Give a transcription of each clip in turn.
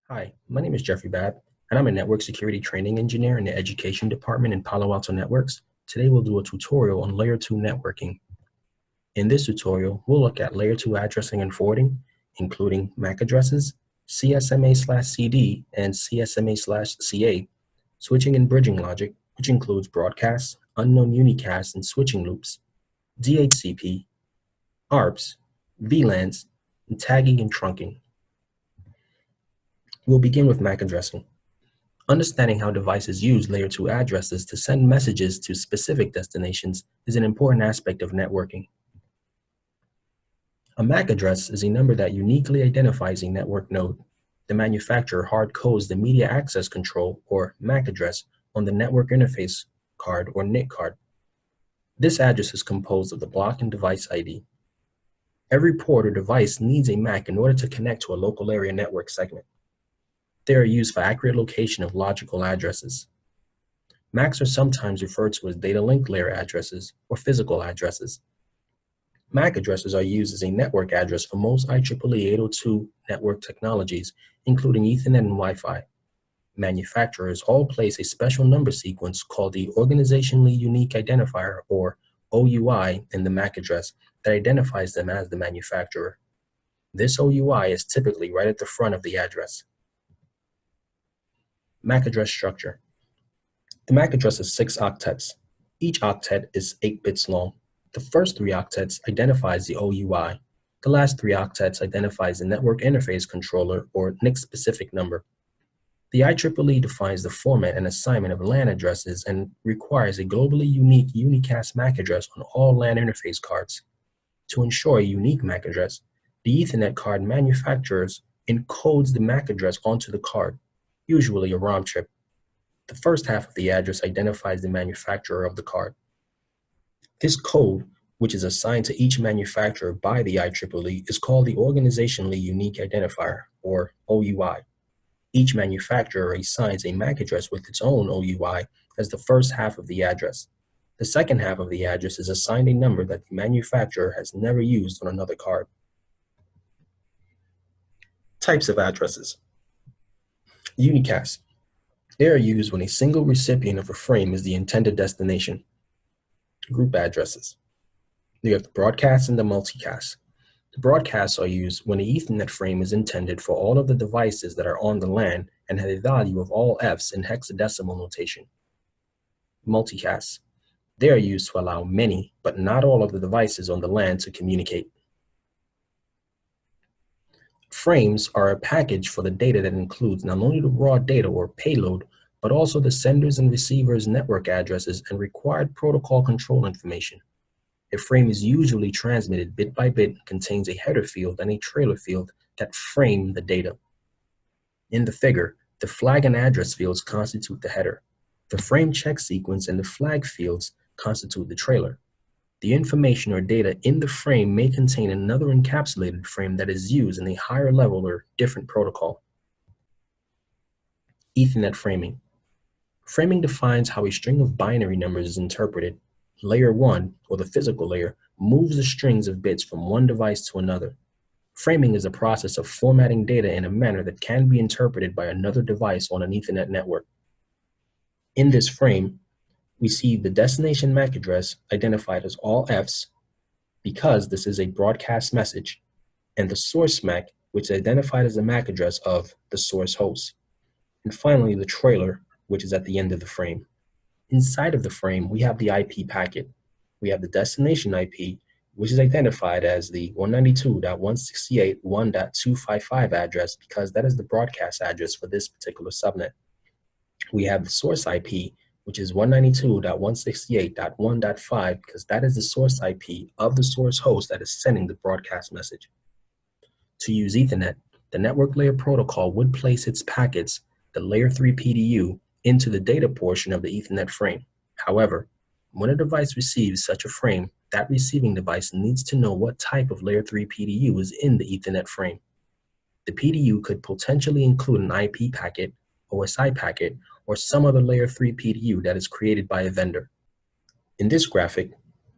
Hi, my name is Jeffrey Babb, and I'm a network security training engineer in the education department in Palo Alto Networks. Today we'll do a tutorial on Layer 2 networking. In this tutorial, we'll look at Layer 2 addressing and forwarding, including MAC addresses, CSMA/CD, and CSMA/CA, switching and bridging logic, which includes broadcasts, unknown unicast and switching loops, DHCP, ARPs, VLANs, and tagging and trunking. We'll begin with MAC addressing. Understanding how devices use Layer 2 addresses to send messages to specific destinations is an important aspect of networking. A MAC address is a number that uniquely identifies a network node. The manufacturer hard codes the media access control, or MAC address, on the network interface card or NIC card. This address is composed of the block and device ID. Every port or device needs a MAC in order to connect to a local area network segment. They are used for accurate location of logical addresses. MACs are sometimes referred to as data link layer addresses or physical addresses. MAC addresses are used as a network address for most IEEE 802 network technologies, including Ethernet and Wi-Fi. Manufacturers all place a special number sequence called the Organizationally Unique Identifier, or OUI, in the MAC address that identifies them as the manufacturer. This OUI is typically right at the front of the address. MAC address structure. The MAC address is 6 octets. Each octet is 8 bits long. The first 3 octets identifies the OUI. The last 3 octets identifies the network interface controller, or NIC specific number. The IEEE defines the format and assignment of LAN addresses and requires a globally unique unicast MAC address on all LAN interface cards. To ensure a unique MAC address, the Ethernet card manufacturers encodes the MAC address onto the card, usually a ROM chip. The first half of the address identifies the manufacturer of the card. This code, which is assigned to each manufacturer by the IEEE, is called the Organizationally Unique Identifier, or OUI. Each manufacturer assigns a MAC address with its own OUI as the first half of the address. The second half of the address is assigned a number that the manufacturer has never used on another card. Types of addresses. Unicast. They are used when a single recipient of a frame is the intended destination. Group addresses. You have the broadcast and the multicast. The broadcasts are used when an Ethernet frame is intended for all of the devices that are on the LAN and have a value of all Fs in hexadecimal notation. Multicasts. They are used to allow many, but not all of the devices on the LAN to communicate. Frames are a package for the data that includes not only the raw data or payload, but also the senders and receivers' network addresses and required protocol control information. A frame is usually transmitted bit by bit and contains a header field and a trailer field that frame the data. In the figure, the flag and address fields constitute the header. The frame check sequence and the flag fields constitute the trailer. The information or data in the frame may contain another encapsulated frame that is used in a higher level or different protocol. Ethernet framing. Framing defines how a string of binary numbers is interpreted. Layer 1, or the physical layer, moves the strings of bits from one device to another. Framing is a process of formatting data in a manner that can be interpreted by another device on an Ethernet network. In this frame, we see the destination MAC address identified as all Fs because this is a broadcast message, and the source MAC, which is identified as the MAC address of the source host. And finally, the trailer, which is at the end of the frame. Inside of the frame, we have the IP packet. We have the destination IP, which is identified as the 192.168.1.255 address because that is the broadcast address for this particular subnet. We have the source IP, which is 192.168.1.5 because that is the source IP of the source host that is sending the broadcast message. To use Ethernet, the network layer protocol would place its packets, the layer 3 PDU, into the data portion of the Ethernet frame. However, when a device receives such a frame, that receiving device needs to know what type of layer 3 PDU is in the Ethernet frame. The PDU could potentially include an IP packet, OSI packet, or some other layer 3 PDU that is created by a vendor. In this graphic,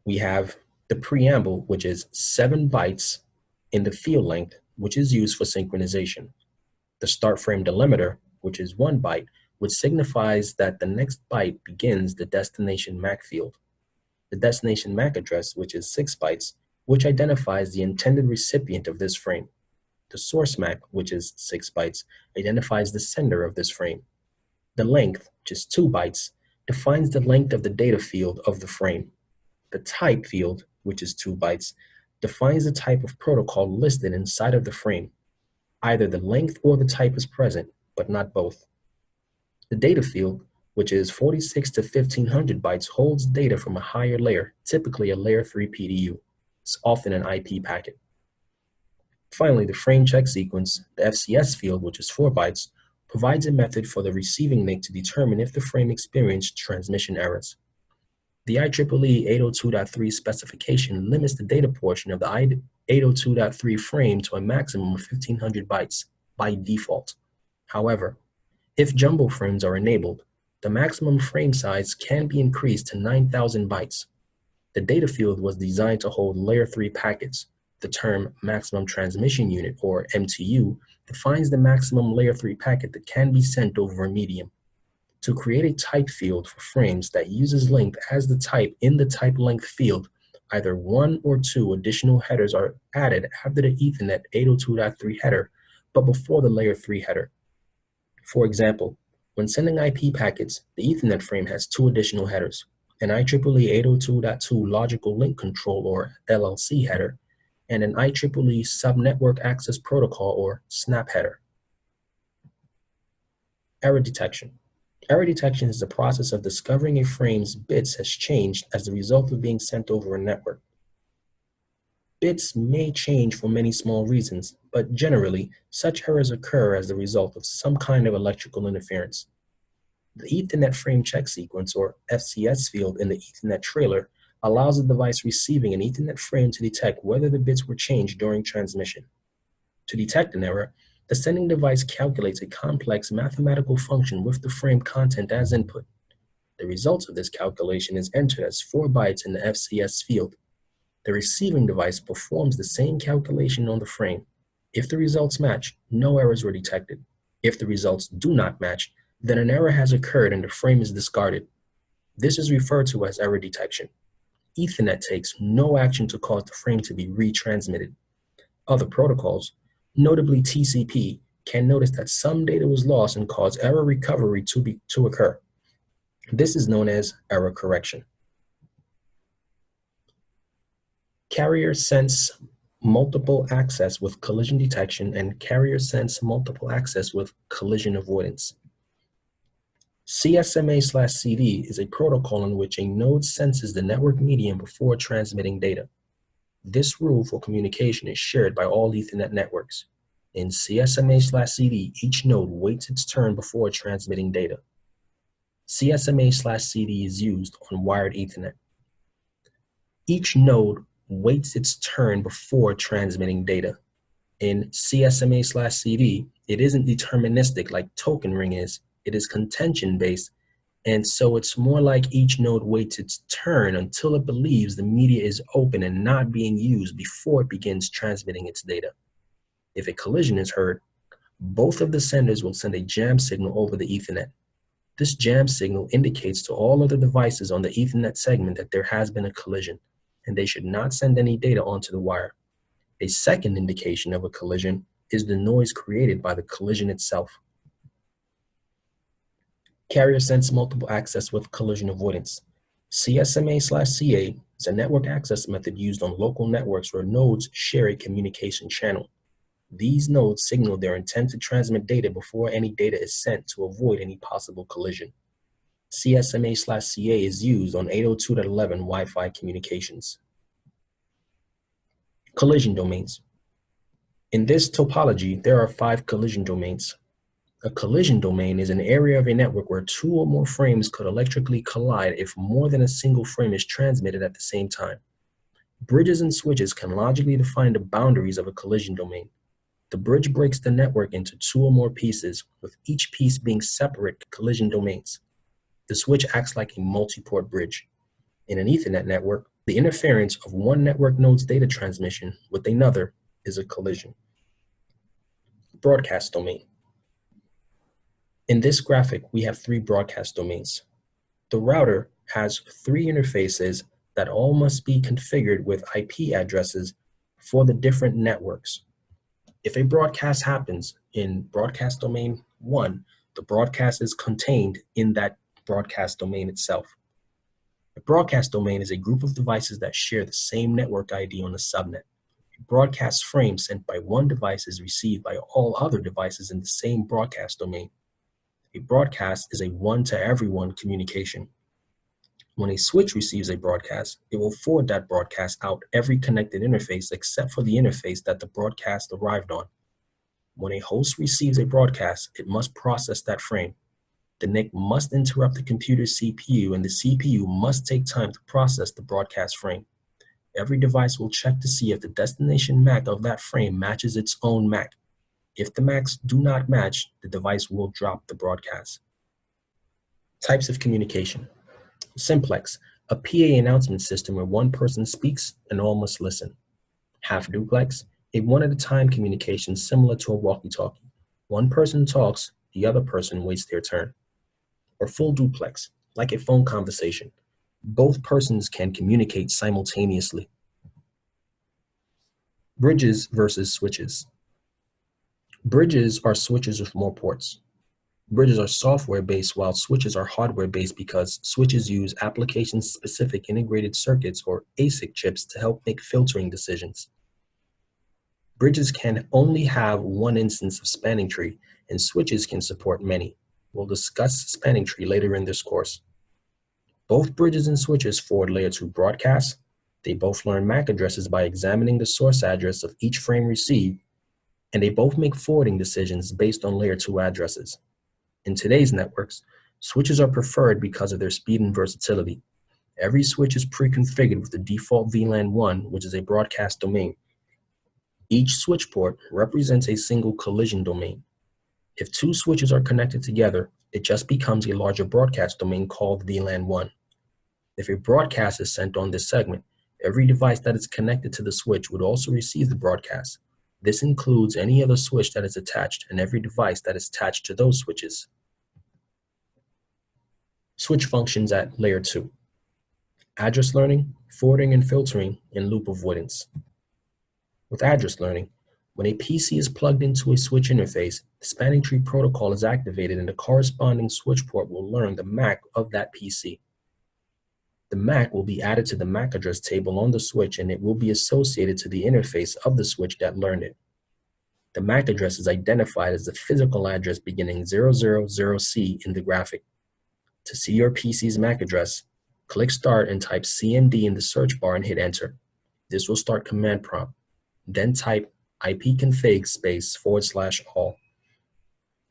we have the preamble, which is 7 bytes in the field length, which is used for synchronization. The start frame delimiter, which is 1 byte, which signifies that the next byte begins the destination MAC field. The destination MAC address, which is 6 bytes, which identifies the intended recipient of this frame. The source MAC, which is 6 bytes, identifies the sender of this frame. The length, which is 2 bytes, defines the length of the data field of the frame. The type field, which is 2 bytes, defines the type of protocol listed inside of the frame. Either the length or the type is present, but not both. The data field, which is 46 to 1500 bytes, holds data from a higher layer, typically a layer 3 PDU. It's often an IP packet. Finally, the frame check sequence, the FCS field, which is 4 bytes, provides a method for the receiving link to determine if the frame experienced transmission errors. The IEEE 802.3 specification limits the data portion of the 802.3 frame to a maximum of 1500 bytes by default. However, if jumbo frames are enabled, the maximum frame size can be increased to 9000 bytes. The data field was designed to hold layer 3 packets. The term maximum transmission unit, or MTU, defines the maximum layer 3 packet that can be sent over a medium. To create a type field for frames that uses length as the type in the type length field, either 1 or 2 additional headers are added after the Ethernet 802.3 header, but before the layer 3 header. For example, when sending IP packets, the Ethernet frame has 2 additional headers, an IEEE 802.2 logical link control, or LLC header, and an IEEE Subnetwork Access Protocol, or SNAP header. Error detection. Error detection is the process of discovering a frame's bits has changed as a result of being sent over a network. Bits may change for many small reasons, but generally, such errors occur as the result of some kind of electrical interference. The Ethernet frame check sequence, or FCS field in the Ethernet trailer, allows the device receiving an Ethernet frame to detect whether the bits were changed during transmission. To detect an error, the sending device calculates a complex mathematical function with the frame content as input. The result of this calculation is entered as 4 bytes in the FCS field. The receiving device performs the same calculation on the frame. If the results match, no errors were detected. If the results do not match, then an error has occurred and the frame is discarded. This is referred to as error detection. Ethernet takes no action to cause the frame to be retransmitted. Other protocols, notably TCP, can notice that some data was lost and cause error recovery to occur. This is known as error correction. Carrier sense multiple access with collision detection and carrier sense multiple access with collision avoidance. CSMA/CD is a protocol in which a node senses the network medium before transmitting data. This rule for communication is shared by all Ethernet networks. In CSMA/CD, each node waits its turn before transmitting data. CSMA/CD is used on wired Ethernet. Each node waits its turn before transmitting data. In CSMA/CD, it isn't deterministic like token ring is. It is contention-based, and so it's more like each node waits its turn until it believes the media is open and not being used before it begins transmitting its data. If a collision is heard, both of the senders will send a jam signal over the Ethernet. This jam signal indicates to all other devices on the Ethernet segment that there has been a collision, and they should not send any data onto the wire. A second indication of a collision is the noise created by the collision itself. Carrier sense multiple access with collision avoidance. CSMA/CA is a network access method used on local networks where nodes share a communication channel. These nodes signal their intent to transmit data before any data is sent to avoid any possible collision. CSMA/CA is used on 802.11 Wi-Fi communications. Collision domains. In this topology, there are 5 collision domains. A collision domain is an area of a network where 2 or more frames could electrically collide if more than a single frame is transmitted at the same time. Bridges and switches can logically define the boundaries of a collision domain. The bridge breaks the network into 2 or more pieces, with each piece being separate collision domains. The switch acts like a multi-port bridge. In an Ethernet network, the interference of one network node's data transmission with another is a collision. Broadcast domain. In this graphic, we have 3 broadcast domains. The router has 3 interfaces that all must be configured with IP addresses for the different networks. If a broadcast happens in broadcast domain 1, the broadcast is contained in that broadcast domain itself. A broadcast domain is a group of devices that share the same network ID on the subnet. A broadcast frame sent by one device is received by all other devices in the same broadcast domain. A broadcast is a one-to-everyone communication. When a switch receives a broadcast, it will forward that broadcast out every connected interface except for the interface that the broadcast arrived on. When a host receives a broadcast, it must process that frame. The NIC must interrupt the computer's CPU, and the CPU must take time to process the broadcast frame. Every device will check to see if the destination MAC of that frame matches its own MAC. If the MACs do not match, the device will drop the broadcast. Types of communication. Simplex, a PA announcement system where one person speaks and all must listen. Half duplex, a one-at-a-time communication similar to a walkie-talkie. One person talks, the other person waits their turn. Or full duplex, like a phone conversation. Both persons can communicate simultaneously. Bridges versus switches. Bridges are switches with more ports. Bridges are software-based while switches are hardware-based because switches use application-specific integrated circuits or ASIC chips to help make filtering decisions. Bridges can only have one instance of spanning tree, and switches can support many. We'll discuss spanning tree later in this course. Both bridges and switches forward layer 2 broadcasts. They both learn MAC addresses by examining the source address of each frame received, and they both make forwarding decisions based on layer 2 addresses. In today's networks, switches are preferred because of their speed and versatility. Every switch is pre-configured with the default VLAN 1, which is a broadcast domain. Each switch port represents a single collision domain. If 2 switches are connected together, it just becomes a larger broadcast domain called VLAN 1. If a broadcast is sent on this segment, every device that is connected to the switch would also receive the broadcast. This includes any other switch that is attached and every device that is attached to those switches. Switch functions at layer 2. Address learning, forwarding and filtering, and loop avoidance. With address learning, when a PC is plugged into a switch interface, the spanning tree protocol is activated and the corresponding switch port will learn the MAC of that PC. The MAC will be added to the MAC address table on the switch and it will be associated to the interface of the switch that learned it. The MAC address is identified as the physical address beginning 000C in the graphic. To see your PC's MAC address, click Start and type CMD in the search bar and hit Enter. This will start command prompt. Then type ipconfig /all.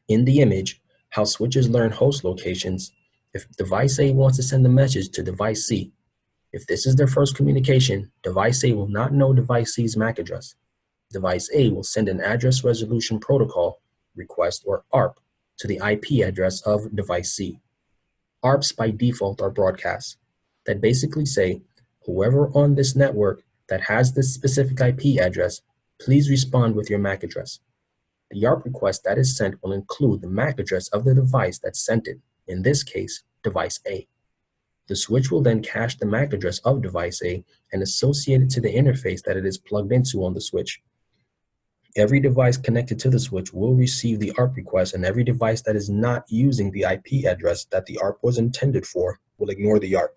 In the image, how switches learn host locations, if device A wants to send a message to device C, if this is their first communication, device A will not know device C's MAC address. Device A will send an address resolution protocol request or ARP to the IP address of device C. ARPs by default are broadcasts that basically say, whoever on this network that has this specific IP address, please respond with your MAC address. The ARP request that is sent will include the MAC address of the device that sent it, in this case, device A. The switch will then cache the MAC address of device A and associate it to the interface that it is plugged into on the switch. Every device connected to the switch will receive the ARP request, and every device that is not using the IP address that the ARP was intended for will ignore the ARP.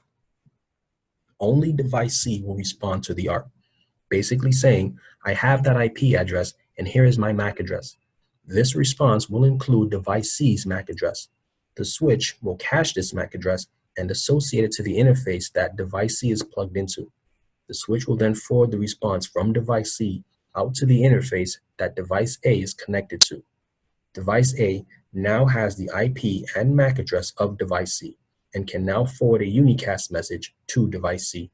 Only device C will respond to the ARP, basically saying, I have that IP address and here is my MAC address. This response will include device C's MAC address. The switch will cache this MAC address and associate it to the interface that device C is plugged into. The switch will then forward the response from device C out to the interface that device A is connected to. Device A now has the IP and MAC address of device C and can now forward a unicast message to device C.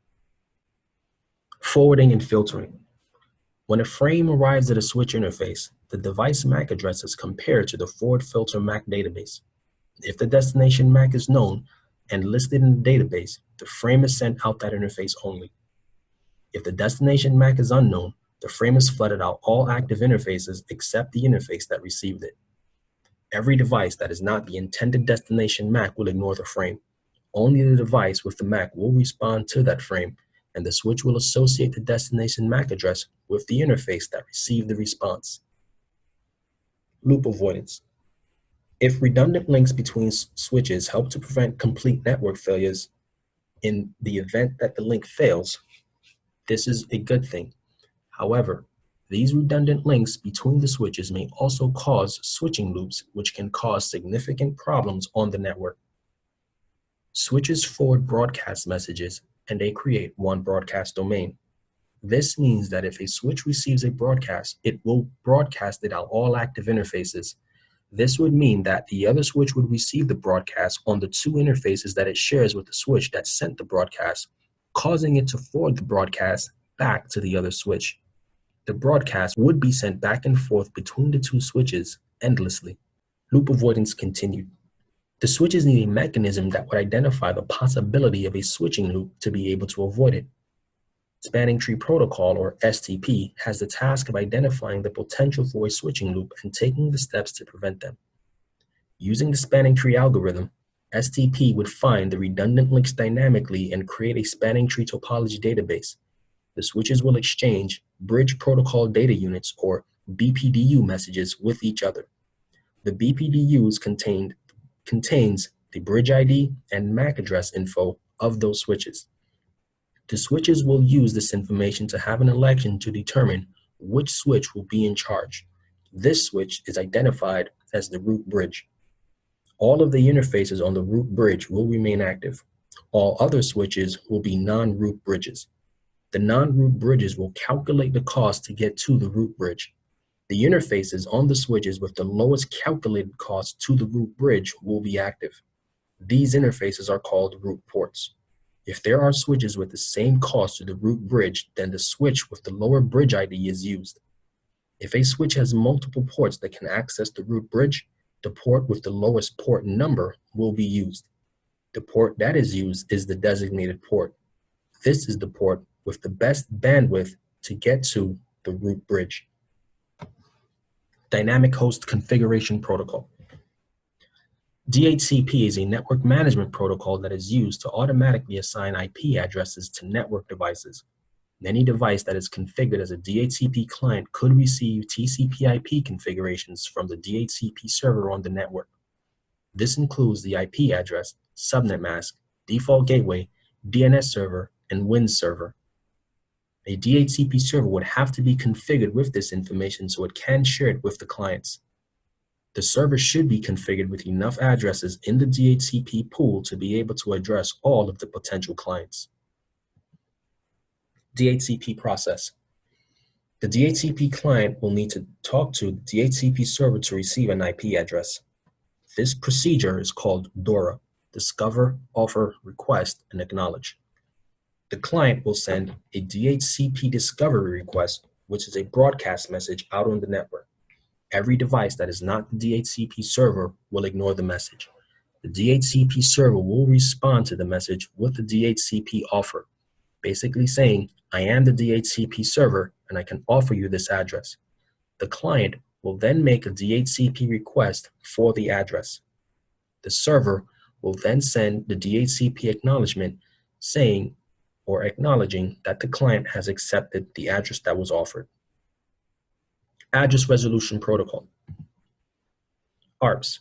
Forwarding and filtering. When a frame arrives at a switch interface, the device MAC address is compared to the forward filter MAC database. If the destination MAC is known and listed in the database, the frame is sent out that interface only. If the destination MAC is unknown, the frame is flooded out all active interfaces except the interface that received it. Every device that is not the intended destination MAC will ignore the frame. Only the device with the MAC will respond to that frame, and the switch will associate the destination MAC address with the interface that received the response. Loop avoidance. If redundant links between switches help to prevent complete network failures in the event that the link fails, this is a good thing. However, these redundant links between the switches may also cause switching loops, which can cause significant problems on the network. Switches forward broadcast messages, and they create one broadcast domain. This means that if a switch receives a broadcast, it will broadcast it out all active interfaces. This would mean that the other switch would receive the broadcast on the two interfaces that it shares with the switch that sent the broadcast, causing it to forward the broadcast back to the other switch. The broadcast would be sent back and forth between the two switches endlessly. Loop avoidance continued. The switches need a mechanism that would identify the possibility of a switching loop to be able to avoid it. Spanning Tree Protocol, or STP, has the task of identifying the potential for a switching loop and taking the steps to prevent them. Using the spanning tree algorithm, STP would find the redundant links dynamically and create a spanning tree topology database. The switches will exchange Bridge Protocol Data Units, or BPDU messages, with each other. The BPDUs contains the bridge ID and MAC address info of those switches. The switches will use this information to have an election to determine which switch will be in charge. This switch is identified as the root bridge. All of the interfaces on the root bridge will remain active. All other switches will be non-root bridges. The non-root bridges will calculate the cost to get to the root bridge. The interfaces on the switches with the lowest calculated cost to the root bridge will be active. These interfaces are called root ports. If there are switches with the same cost to the root bridge, then the switch with the lower bridge ID is used. If a switch has multiple ports that can access the root bridge, the port with the lowest port number will be used. The port that is used is the designated port. This is the port with the best bandwidth to get to the root bridge. Dynamic Host Configuration Protocol. DHCP is a network management protocol that is used to automatically assign IP addresses to network devices. Any device that is configured as a DHCP client could receive TCP/IP configurations from the DHCP server on the network. This includes the IP address, subnet mask, default gateway, DNS server, and WINS server. A DHCP server would have to be configured with this information so it can share it with the clients. The server should be configured with enough addresses in the DHCP pool to be able to address all of the potential clients. DHCP process. The DHCP client will need to talk to the DHCP server to receive an IP address. This procedure is called DORA, Discover, Offer, Request, and Acknowledge. The client will send a DHCP discovery request, which is a broadcast message out on the network. Every device that is not the DHCP server will ignore the message. The DHCP server will respond to the message with the DHCP offer, basically saying, I am the DHCP server and I can offer you this address. The client will then make a DHCP request for the address. The server will then send the DHCP acknowledgement saying or acknowledging that the client has accepted the address that was offered. Address Resolution Protocol. ARPs.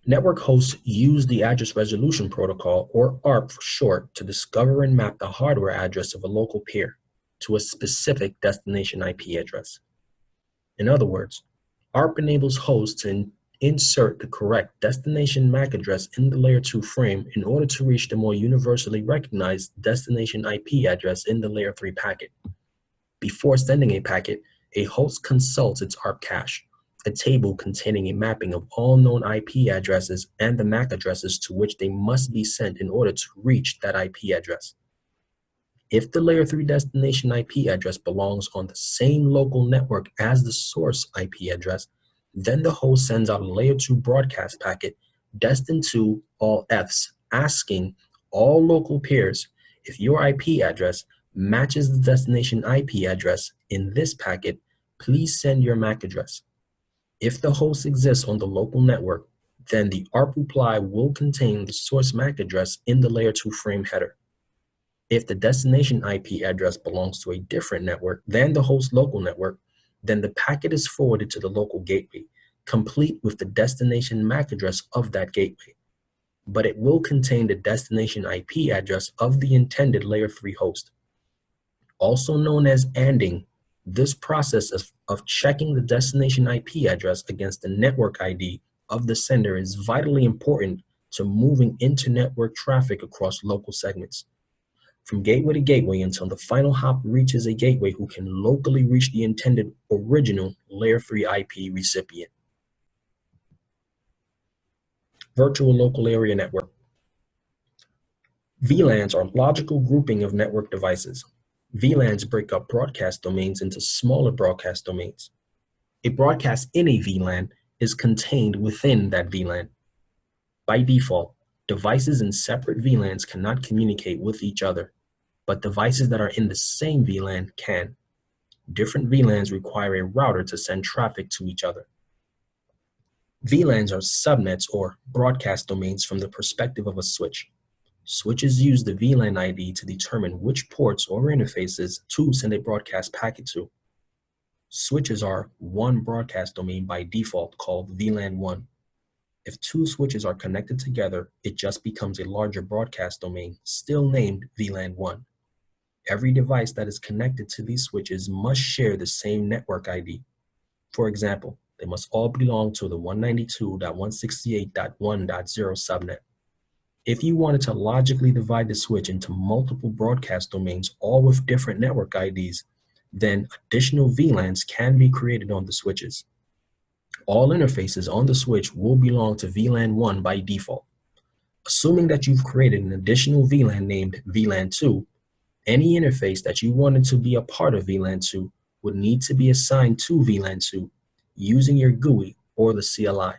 Network hosts use the Address Resolution Protocol, or ARP for short, to discover and map the hardware address of a local peer to a specific destination IP address. In other words, ARP enables hosts to insert the correct destination MAC address in the Layer 2 frame in order to reach the more universally recognized destination IP address in the Layer 3 packet. Before sending a packet, a host consults its ARP cache, a table containing a mapping of all known IP addresses and the MAC addresses to which they must be sent in order to reach that IP address. If the Layer 3 destination IP address belongs on the same local network as the source IP address, then the host sends out a Layer 2 broadcast packet destined to all Fs, asking all local peers if your IP address matches the destination IP address in this packet, please send your MAC address. If the host exists on the local network, then the ARP reply will contain the source MAC address in the layer 2 frame header. If the destination IP address belongs to a different network than the host local network, then the packet is forwarded to the local gateway, complete with the destination MAC address of that gateway. But it will contain the destination IP address of the intended layer 3 host. Also known as ANDing, this process of checking the destination IP address against the network ID of the sender is vitally important to moving inter-network traffic across local segments. From gateway to gateway until the final hop reaches a gateway who can locally reach the intended original layer 3 IP recipient. Virtual Local Area Network. VLANs are logical grouping of network devices. VLANs break up broadcast domains into smaller broadcast domains. A broadcast in a VLAN is contained within that VLAN. By default, devices in separate VLANs cannot communicate with each other, but devices that are in the same VLAN can. Different VLANs require a router to send traffic to each other. VLANs are subnets or broadcast domains from the perspective of a switch. Switches use the VLAN ID to determine which ports or interfaces to send a broadcast packet to. Switches are one broadcast domain by default called VLAN 1. If two switches are connected together, it just becomes a larger broadcast domain, still named VLAN 1. Every device that is connected to these switches must share the same network ID. For example, they must all belong to the 192.168.1.0 subnet. If you wanted to logically divide the switch into multiple broadcast domains, all with different network IDs, then additional VLANs can be created on the switches. All interfaces on the switch will belong to VLAN 1 by default. Assuming that you've created an additional VLAN named VLAN 2, any interface that you wanted to be a part of VLAN 2 would need to be assigned to VLAN 2 using your GUI or the CLI.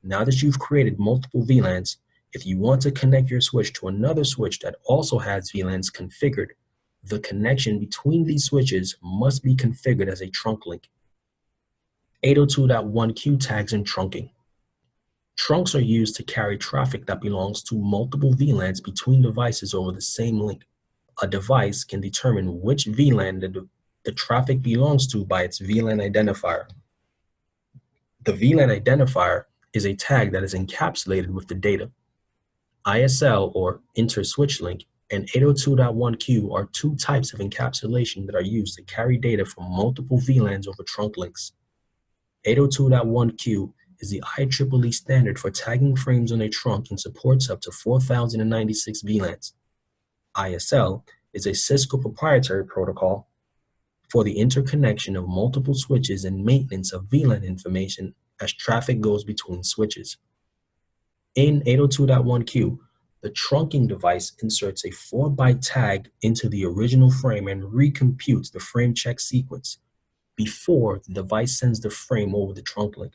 Now that you've created multiple VLANs, if you want to connect your switch to another switch that also has VLANs configured, the connection between these switches must be configured as a trunk link. 802.1q tags and trunking. Trunks are used to carry traffic that belongs to multiple VLANs between devices over the same link. A device can determine which VLAN the traffic belongs to by its VLAN identifier. The VLAN identifier is a tag that is encapsulated with the data. ISL, or inter-switch link, and 802.1q are two types of encapsulation that are used to carry data from multiple VLANs over trunk links. 802.1q is the IEEE standard for tagging frames on a trunk and supports up to 4,096 VLANs. ISL is a Cisco proprietary protocol for the interconnection of multiple switches and maintenance of VLAN information as traffic goes between switches. In 802.1q, the trunking device inserts a 4-byte tag into the original frame and recomputes the frame check sequence before the device sends the frame over the trunk link.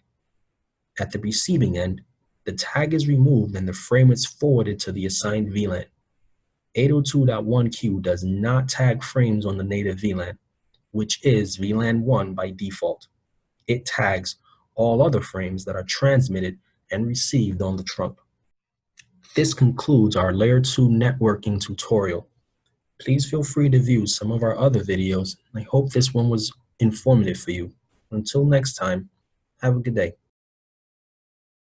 At the receiving end, the tag is removed and the frame is forwarded to the assigned VLAN. 802.1q does not tag frames on the native VLAN, which is VLAN 1 by default. It tags all other frames that are transmitted and received on the trunk. This concludes our Layer 2 networking tutorial. Please feel free to view some of our other videos. I hope this one was informative for you. Until next time, have a good day.